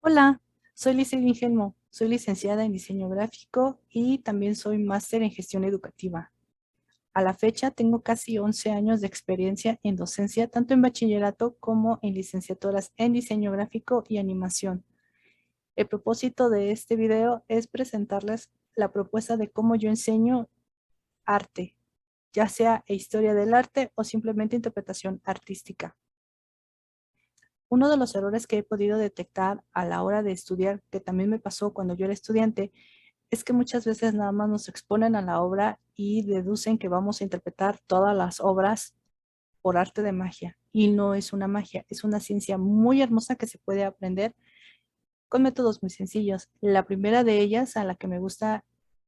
Hola, soy Lice Ingelmo, soy licenciada en diseño gráfico y también soy máster en gestión educativa. A la fecha tengo casi 11 años de experiencia en docencia, tanto en bachillerato como en licenciaturas en diseño gráfico y animación. El propósito de este video es presentarles la propuesta de cómo yo enseño arte, ya sea historia del arte o simplemente interpretación artística. Uno de los errores que he podido detectar a la hora de estudiar, que también me pasó cuando yo era estudiante, es que muchas veces nada más nos exponen a la obra y deducen que vamos a interpretar todas las obras por arte de magia. Y no es una magia, es una ciencia muy hermosa que se puede aprender con métodos muy sencillos. La primera de ellas, a la que me gusta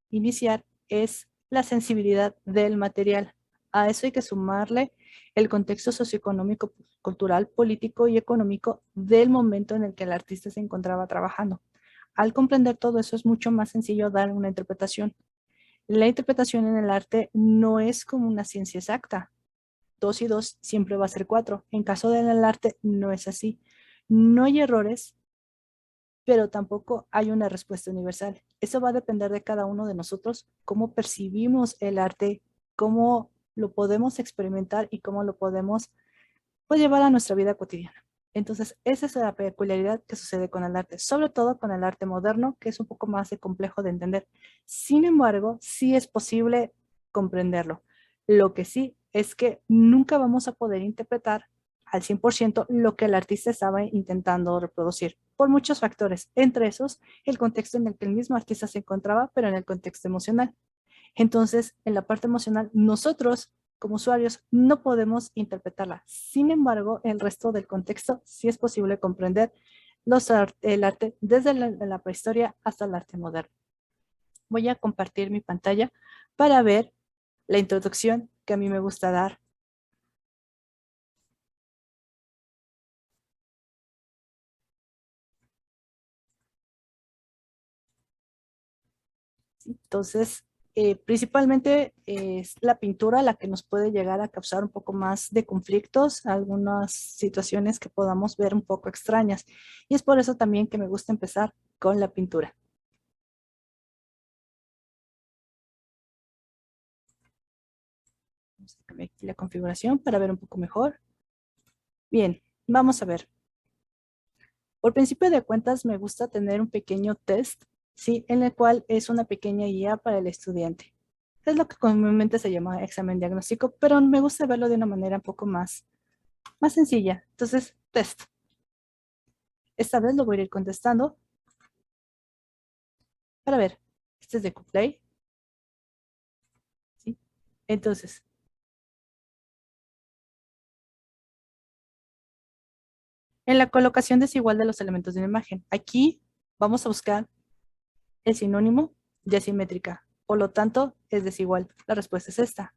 iniciar, es la sensibilidad del material. A eso hay que sumarle el contexto socioeconómico, cultural, político y económico del momento en el que el artista se encontraba trabajando. Al comprender todo eso es mucho más sencillo dar una interpretación. La interpretación en el arte no es como una ciencia exacta. 2 y 2 siempre va a ser 4. En caso del arte no es así. No hay errores, pero tampoco hay una respuesta universal. Eso va a depender de cada uno de nosotros, cómo percibimos el arte, cómo lo podemos experimentar y cómo lo podemos pues, llevar a nuestra vida cotidiana. Entonces, esa es la peculiaridad que sucede con el arte, sobre todo con el arte moderno, que es un poco más de complejo de entender. Sin embargo, sí es posible comprenderlo. Lo que sí es que nunca vamos a poder interpretar al 100% lo que el artista estaba intentando reproducir, por muchos factores, entre esos el contexto en el que el mismo artista se encontraba, pero en el contexto emocional. Entonces, en la parte emocional, nosotros como usuarios no podemos interpretarla. Sin embargo, el resto del contexto sí es posible comprender el arte desde la prehistoria hasta el arte moderno. Voy a compartir mi pantalla para ver la introducción que a mí me gusta dar. Entonces, principalmente es la pintura la que nos puede llegar a causar un poco más de conflictos, algunas situaciones que podamos ver un poco extrañas. Y es por eso también que me gusta empezar con la pintura. Vamos a cambiar aquí la configuración para ver un poco mejor. Bien, vamos a ver. Por principio de cuentas, me gusta tener un pequeño test, ¿sí? En el cual es una pequeña guía para el estudiante. Es lo que comúnmente se llama examen diagnóstico, pero me gusta verlo de una manera un poco más sencilla. Entonces, test. Esta vez lo voy a ir contestando para ver. Este es de Coplay, ¿sí? Entonces, en la colocación desigual de los elementos de una imagen, aquí vamos a buscar el sinónimo de asimétrica. Por lo tanto, es desigual. La respuesta es esta.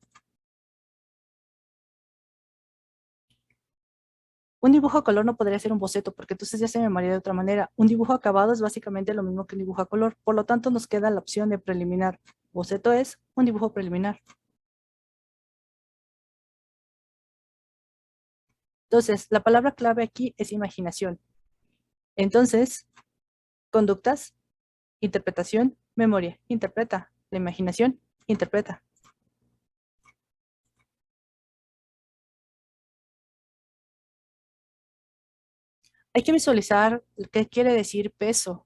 Un dibujo a color no podría ser un boceto, porque entonces ya se me maría de otra manera. Un dibujo acabado es básicamente lo mismo que un dibujo a color. Por lo tanto, nos queda la opción de preliminar. Boceto es un dibujo preliminar. Entonces, la palabra clave aquí es imaginación. Entonces, conductas, interpretación, memoria, interpreta. La imaginación, interpreta. Hay que visualizar qué quiere decir peso.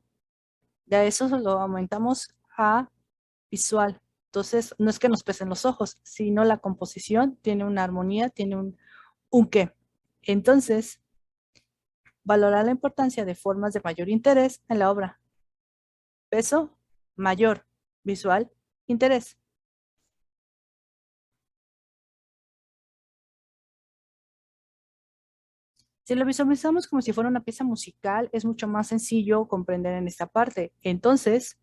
De eso lo aumentamos a visual. Entonces, no es que nos pesen los ojos, sino la composición tiene una armonía, tiene un qué. Entonces, valorar la importancia de formas de mayor interés en la obra. Peso, mayor, visual, interés. Si lo visualizamos como si fuera una pieza musical, es mucho más sencillo comprender en esta parte. Entonces,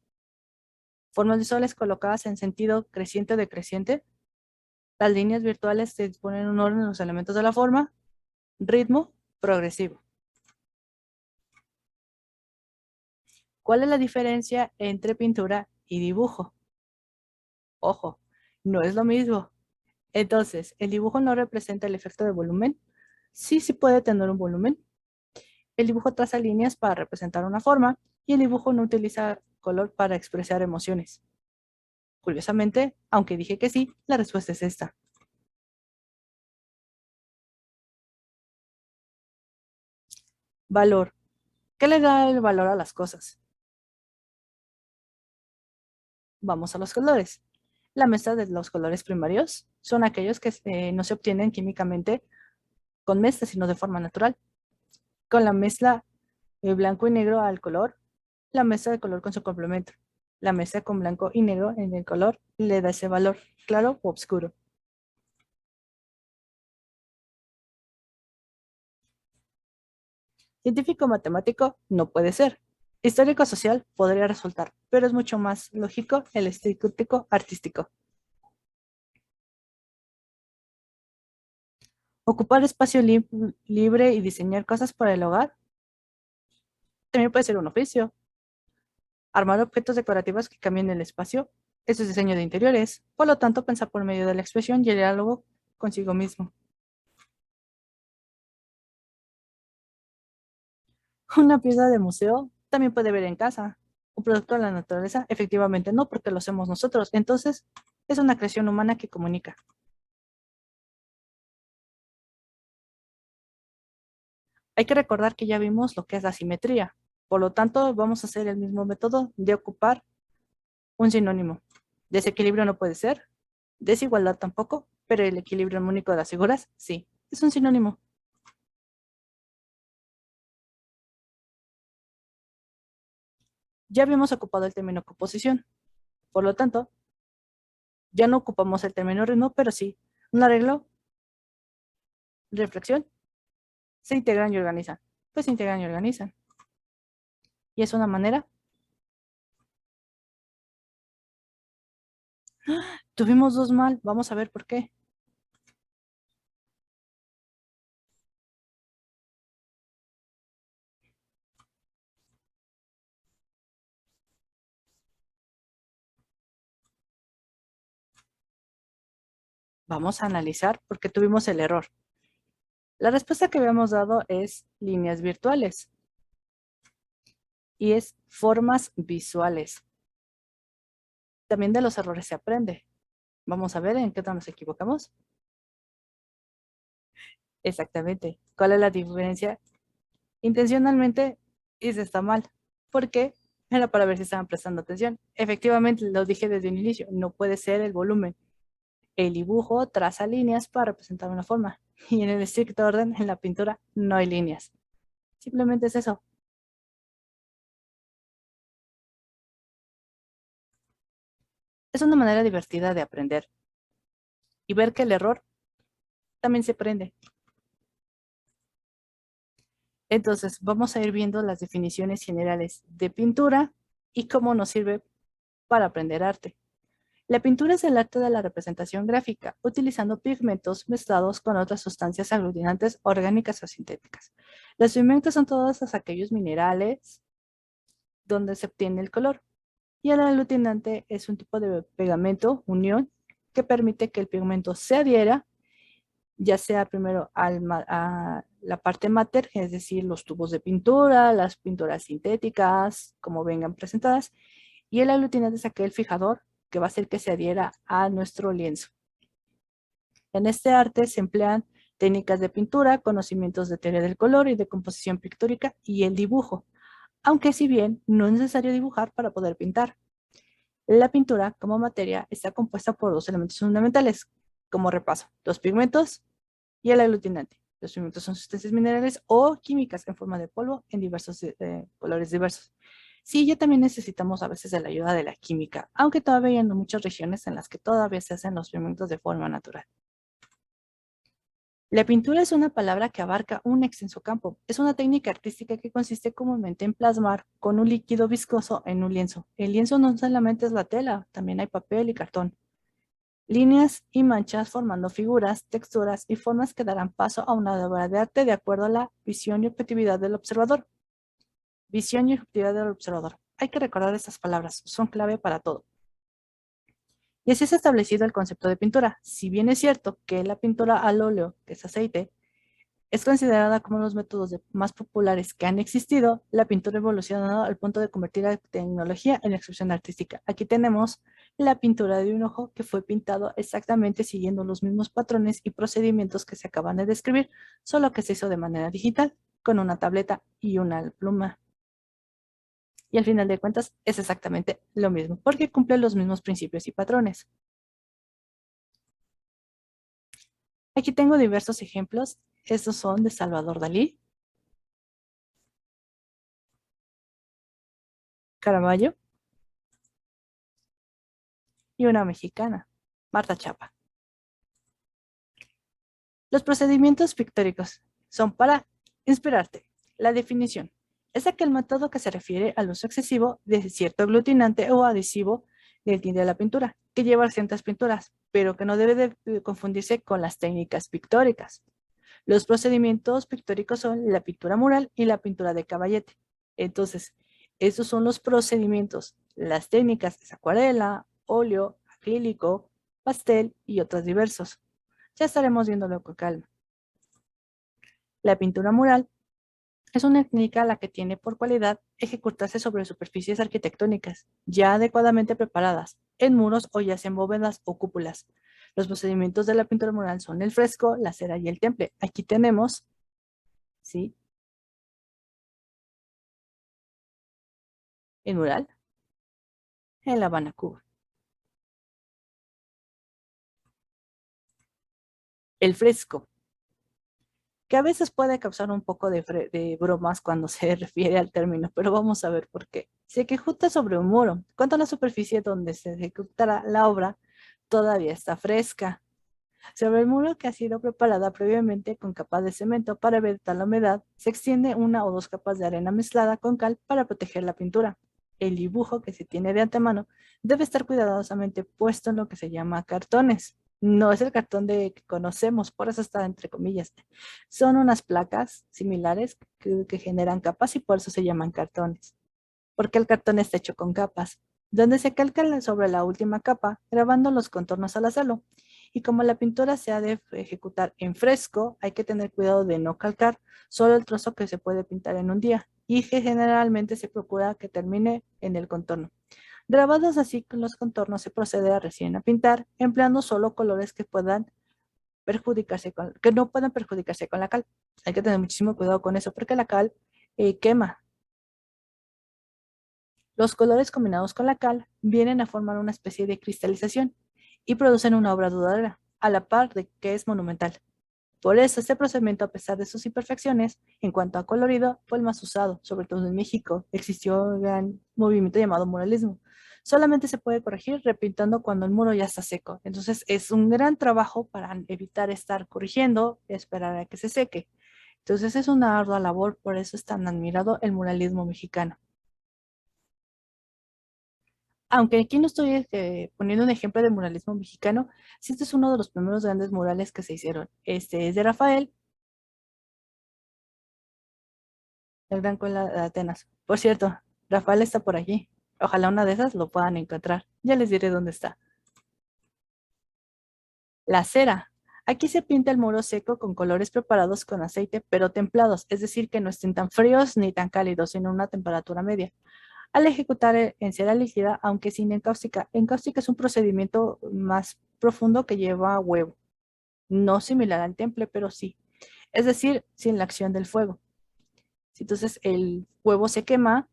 formas visuales colocadas en sentido creciente o decreciente. Las líneas virtuales te disponen un orden en los elementos de la forma. Ritmo, progresivo. ¿Cuál es la diferencia entre pintura y dibujo? Ojo, no es lo mismo. Entonces, el dibujo no representa el efecto de volumen. Sí, sí puede tener un volumen, El dibujo traza líneas para representar una forma y el dibujo no utiliza color para expresar emociones. Curiosamente, aunque dije que sí, la respuesta es esta. Valor. ¿Qué le da el valor a las cosas? Vamos a los colores. La mezcla de los colores primarios son aquellos que no se obtienen químicamente con mezcla, sino de forma natural. Con la mezcla blanco y negro al color, la mezcla de color con su complemento. La mezcla con blanco y negro en el color le da ese valor, claro o oscuro. Científico matemático no puede ser. Histórico social podría resultar, pero es mucho más lógico el estético artístico. Ocupar espacio libre y diseñar cosas para el hogar también puede ser un oficio. Armar objetos decorativos que cambien el espacio, eso es diseño de interiores. Por lo tanto, pensar por medio de la expresión y el diálogo consigo mismo. Una pieza de museo también puede ver en casa. Un producto de la naturaleza, efectivamente no, porque lo hacemos nosotros. Entonces, es una creación humana que comunica. Hay que recordar que ya vimos lo que es la simetría. Por lo tanto, vamos a hacer el mismo método de ocupar un sinónimo. Desequilibrio no puede ser, desigualdad tampoco, pero el equilibrio armónico de las figuras, sí, es un sinónimo. Ya habíamos ocupado el término composición. Por lo tanto, ya no ocupamos el término ritmo, pero sí un arreglo, reflexión, se integran y organizan. Pues se integran y organizan. Y es una manera. Tuvimos dos mal, vamos a ver por qué. Vamos a analizar por qué tuvimos el error. La respuesta que habíamos dado es líneas virtuales y es formas visuales. También de los errores se aprende. Vamos a ver en qué nos equivocamos. Exactamente. ¿Cuál es la diferencia? Intencionalmente hice está mal. ¿Por qué? Era para ver si estaban prestando atención. Efectivamente, lo dije desde un inicio, no puede ser el volumen. El dibujo traza líneas para representar una forma. Y en el estricto orden, en la pintura, no hay líneas. Simplemente es eso. Es una manera divertida de aprender y ver que el error también se aprende. Entonces, vamos a ir viendo las definiciones generales de pintura y cómo nos sirve para aprender arte. La pintura es el arte de la representación gráfica, utilizando pigmentos mezclados con otras sustancias aglutinantes orgánicas o sintéticas. Los pigmentos son todos aquellos minerales donde se obtiene el color. Y el aglutinante es un tipo de pegamento, unión, que permite que el pigmento se adhiera, ya sea primero a la parte mater, es decir, los tubos de pintura, las pinturas sintéticas, como vengan presentadas, y el aglutinante es aquel fijador que va a hacer que se adhiera a nuestro lienzo. En este arte se emplean técnicas de pintura, conocimientos de teoría del color y de composición pictórica y el dibujo, aunque si bien no es necesario dibujar para poder pintar. La pintura como materia está compuesta por dos elementos fundamentales, como repaso, los pigmentos y el aglutinante. Los pigmentos son sustancias minerales o químicas en forma de polvo en diversos colores diversos. Sí, ya también necesitamos a veces de la ayuda de la química, aunque todavía hay muchas regiones en las que todavía se hacen los pigmentos de forma natural. La pintura es una palabra que abarca un extenso campo. Es una técnica artística que consiste comúnmente en plasmar con un líquido viscoso en un lienzo. El lienzo no solamente es la tela, también hay papel y cartón. Líneas y manchas formando figuras, texturas y formas que darán paso a una obra de arte de acuerdo a la visión y objetividad del observador. Visión y objetividad del observador. Hay que recordar estas palabras, son clave para todo. Y así se ha establecido el concepto de pintura. Si bien es cierto que la pintura al óleo, que es aceite, Es considerada como uno de los métodos más populares que han existido. La pintura ha evolucionado al punto de convertir la tecnología en expresión artística. Aquí tenemos la pintura de un ojo que fue pintado exactamente siguiendo los mismos patrones y procedimientos que se acaban de describir, solo que se hizo de manera digital, con una tableta y una pluma. Y al final de cuentas es exactamente lo mismo, porque cumple los mismos principios y patrones. Aquí tengo diversos ejemplos. Estos son de Salvador Dalí, Caravaggio y una mexicana, Marta Chapa. Los procedimientos pictóricos son para inspirarte. La definición es aquel método que se refiere al uso excesivo de cierto aglutinante o adhesivo del tinte de la pintura, que lleva a ciertas pinturas, pero que no debe de confundirse con las técnicas pictóricas. Los procedimientos pictóricos son la pintura mural y la pintura de caballete. Entonces, esos son los procedimientos. Las técnicas es acuarela, óleo, acrílico, pastel y otros diversos. Ya estaremos viéndolo con calma. La pintura mural es una técnica la que tiene por cualidad ejecutarse sobre superficies arquitectónicas ya adecuadamente preparadas, en muros o ya sea en bóvedas o cúpulas. Los procedimientos de la pintura mural son el fresco, la cera y el temple. Aquí tenemos, ¿sí? El mural en La Habana, Cuba. El fresco, que a veces puede causar un poco de bromas cuando se refiere al término, pero vamos a ver por qué. Se ejecuta sobre un muro, cuando la superficie donde se ejecutará la obra todavía está fresca. Sobre el muro que ha sido preparada previamente con capas de cemento para evitar la humedad, se extiende una o dos capas de arena mezclada con cal para proteger la pintura. El dibujo que se tiene de antemano debe estar cuidadosamente puesto en lo que se llama cartones. No es el cartón que conocemos, por eso está entre comillas. Son unas placas similares que generan capas y por eso se llaman cartones. Porque el cartón está hecho con capas, donde se calca sobre la última capa, grabando los contornos al hacerlo. Y como la pintura se ha de ejecutar en fresco, hay que tener cuidado de no calcar solo el trozo que se puede pintar en un día y que generalmente se procura que termine en el contorno. Grabados así con los contornos se procede a recién a pintar, empleando solo colores que no puedan perjudicarse con la cal. Hay que tener muchísimo cuidado con eso porque la cal quema. Los colores combinados con la cal vienen a formar una especie de cristalización y producen una obra duradera, a la par de que es monumental. Por eso este procedimiento, a pesar de sus imperfecciones, en cuanto a colorido, fue el más usado, sobre todo en México. Existió un gran movimiento llamado muralismo. Solamente se puede corregir repintando cuando el muro ya está seco. Entonces es un gran trabajo para evitar estar corrigiendo y esperar a que se seque. Entonces es una ardua labor, por eso es tan admirado el muralismo mexicano. Aunque aquí no estoy poniendo un ejemplo de muralismo mexicano, sí este es uno de los primeros grandes murales que se hicieron. Este es de Rafael, el Gran Cola de Atenas. Por cierto, Rafael está por allí. Ojalá una de esas lo puedan encontrar. Ya les diré dónde está. La cera. Aquí se pinta el muro seco con colores preparados con aceite, pero templados, es decir, que no estén tan fríos ni tan cálidos, sino una temperatura media. Al ejecutar en cera líquida, aunque sin encáustica, encáustica es un procedimiento más profundo que lleva huevo. No similar al temple, pero sí. Es decir, sin la acción del fuego. Entonces el huevo se quema,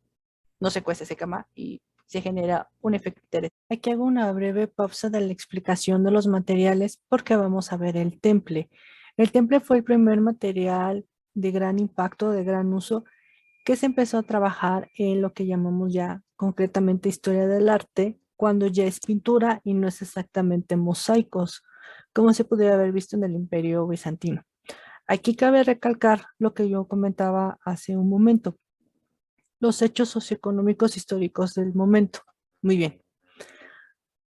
no se cuece, se quema y se genera un efecto interesante. Aquí hago una breve pausa de la explicación de los materiales porque vamos a ver el temple. El temple fue el primer material de gran impacto, de gran uso, que se empezó a trabajar en lo que llamamos ya concretamente historia del arte, cuando ya es pintura y no es exactamente mosaicos, como se pudiera haber visto en el Imperio Bizantino. Aquí cabe recalcar lo que yo comentaba hace un momento, los hechos socioeconómicos históricos del momento. Muy bien.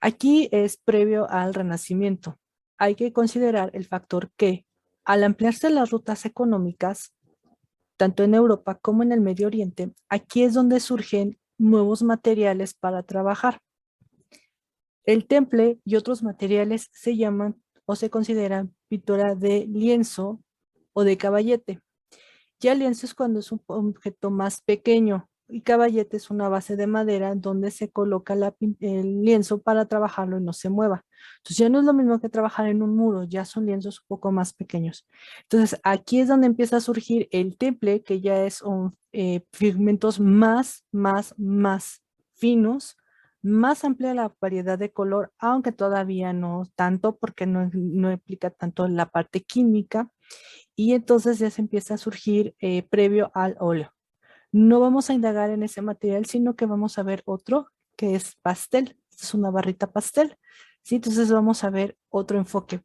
Aquí es previo al Renacimiento. Hay que considerar el factor que, al ampliarse las rutas económicas, tanto en Europa como en el Medio Oriente, aquí es donde surgen nuevos materiales para trabajar. El temple y otros materiales se llaman o se consideran pintura de lienzo o de caballete. Ya el lienzo es cuando es un objeto más pequeño y caballete es una base de madera donde se coloca el lienzo para trabajarlo y no se mueva. Entonces ya no es lo mismo que trabajar en un muro, ya son lienzos un poco más pequeños. Entonces aquí es donde empieza a surgir el temple, que ya es pigmentos más finos, más amplia la variedad de color, aunque todavía no tanto porque no implica tanto la parte química y entonces ya se empieza a surgir previo al óleo. No vamos a indagar en ese material, sino que vamos a ver otro que es pastel. Es una barrita pastel. ¿Sí? Entonces vamos a ver otro enfoque.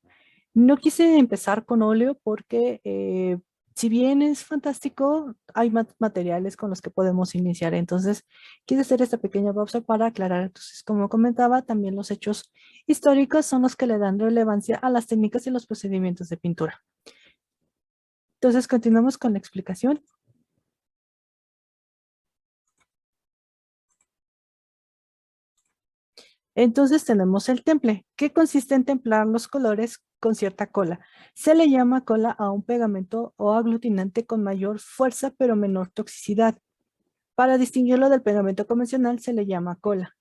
No quise empezar con óleo porque si bien es fantástico, hay materiales con los que podemos iniciar. Entonces, quise hacer esta pequeña pausa para aclarar. Entonces, como comentaba, también los hechos históricos son los que le dan relevancia a las técnicas y los procedimientos de pintura. Entonces, continuamos con la explicación. Entonces tenemos el temple, que consiste en templar los colores con cierta cola. Se le llama cola a un pegamento o aglutinante con mayor fuerza pero menor toxicidad. Para distinguirlo del pegamento convencional se le llama cola.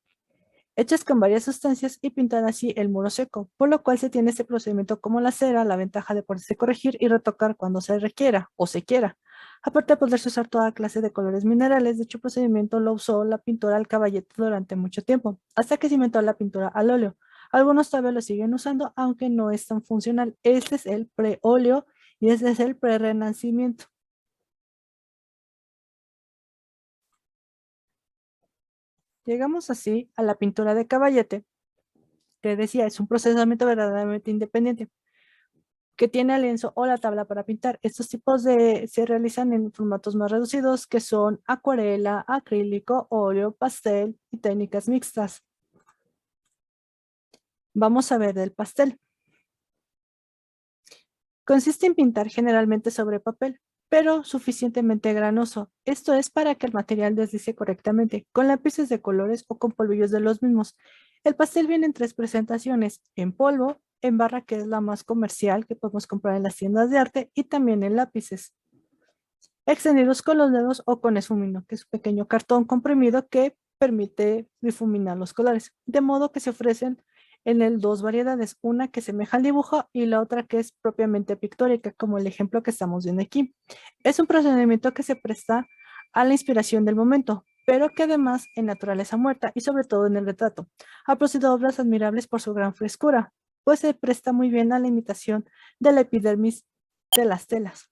Hechas con varias sustancias y pintar así el muro seco, por lo cual se tiene este procedimiento como la cera, la ventaja de poderse corregir y retocar cuando se requiera o se quiera. Aparte de poderse usar toda clase de colores minerales, dicho procedimiento lo usó la pintura al caballete durante mucho tiempo, hasta que se inventó la pintura al óleo. Algunos todavía lo siguen usando, aunque no es tan funcional. Este es el pre-óleo y este es el pre-renacimiento. Llegamos así a la pintura de caballete, que decía es un procesamiento verdaderamente independiente que tiene el lienzo o la tabla para pintar. Estos tipos se realizan en formatos más reducidos que son acuarela, acrílico, óleo, pastel y técnicas mixtas. Vamos a ver del pastel. Consiste en pintar generalmente sobre papel, pero suficientemente granoso. Esto es para que el material deslice correctamente, con lápices de colores o con polvillos de los mismos. El pastel viene en tres presentaciones, en polvo, en barra, que es la más comercial que podemos comprar en las tiendas de arte, y también en lápices extendidos con los dedos o con esfumino, que es un pequeño cartón comprimido que permite difuminar los colores, de modo que se ofrecen en el dos variedades, una que semeja al dibujo y la otra que es propiamente pictórica, como el ejemplo que estamos viendo aquí. Es un procedimiento que se presta a la inspiración del momento, pero que además en naturaleza muerta y sobre todo en el retrato, ha producido obras admirables por su gran frescura, pues se presta muy bien a la imitación de la epidermis de las telas.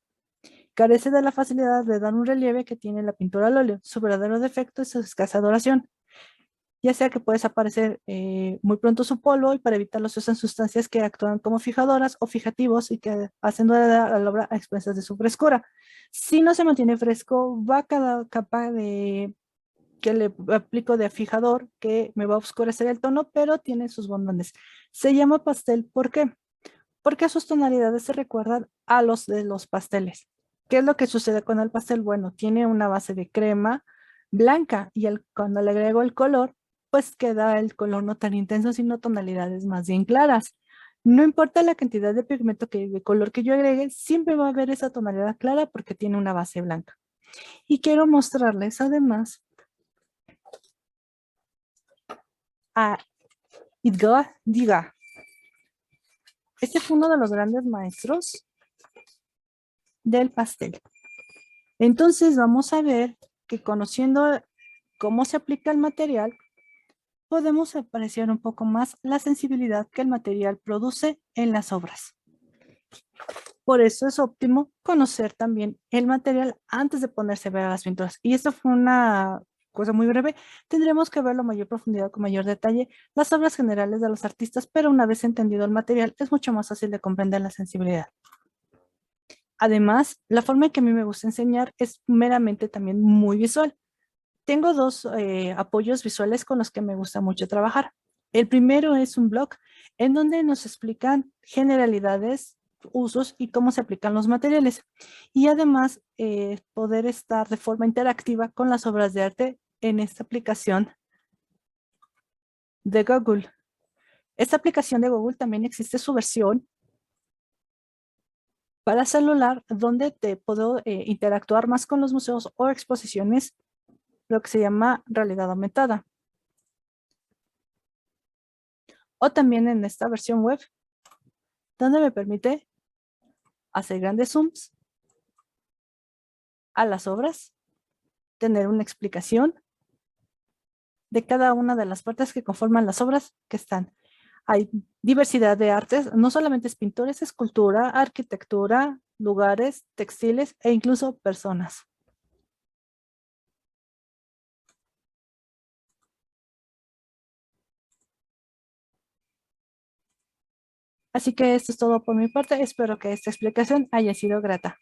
Carece de la facilidad de dar un relieve que tiene la pintura al óleo. Su verdadero defecto es su escasa duración, ya sea que puede desaparecer muy pronto su polvo y para evitarlo se usan sustancias que actúan como fijadoras o fijativos y que hacen durar a la obra a expensas de su frescura. Si no se mantiene fresco, va cada capa que le aplico de fijador que me va a oscurecer el tono, pero tiene sus bondones. Se llama pastel, ¿por qué? Porque sus tonalidades se recuerdan a los de los pasteles. ¿Qué es lo que sucede con el pastel? Bueno, tiene una base de crema blanca y cuando le agrego el color, pues queda el color no tan intenso, sino tonalidades más bien claras. No importa la cantidad de pigmento de color que yo agregue, siempre va a haber esa tonalidad clara porque tiene una base blanca. Y quiero mostrarles además a Edgar Degas. Este fue uno de los grandes maestros del pastel. Entonces vamos a ver que conociendo cómo se aplica el material, podemos apreciar un poco más la sensibilidad que el material produce en las obras. Por eso es óptimo conocer también el material antes de ponerse a ver a las pinturas. Y esto fue una cosa muy breve. Tendremos que verlo a mayor profundidad, con mayor detalle, las obras generales de los artistas, pero una vez entendido el material, es mucho más fácil de comprender la sensibilidad. Además, la forma en que a mí me gusta enseñar es meramente también muy visual. Tengo dos apoyos visuales con los que me gusta mucho trabajar. El primero es un blog en donde nos explican generalidades, usos y cómo se aplican los materiales. Y además poder estar de forma interactiva con las obras de arte en esta aplicación de Google. Esta aplicación de Google también existe su versión para celular, donde te puedo interactuar más con los museos o exposiciones, lo que se llama realidad aumentada. O también en esta versión web, donde me permite hacer grandes zooms a las obras, tener una explicación de cada una de las partes que conforman las obras que están. Hay diversidad de artes, no solamente es pintores, escultura, arquitectura, lugares, textiles e incluso personas. Así que esto es todo por mi parte. Espero que esta explicación haya sido grata.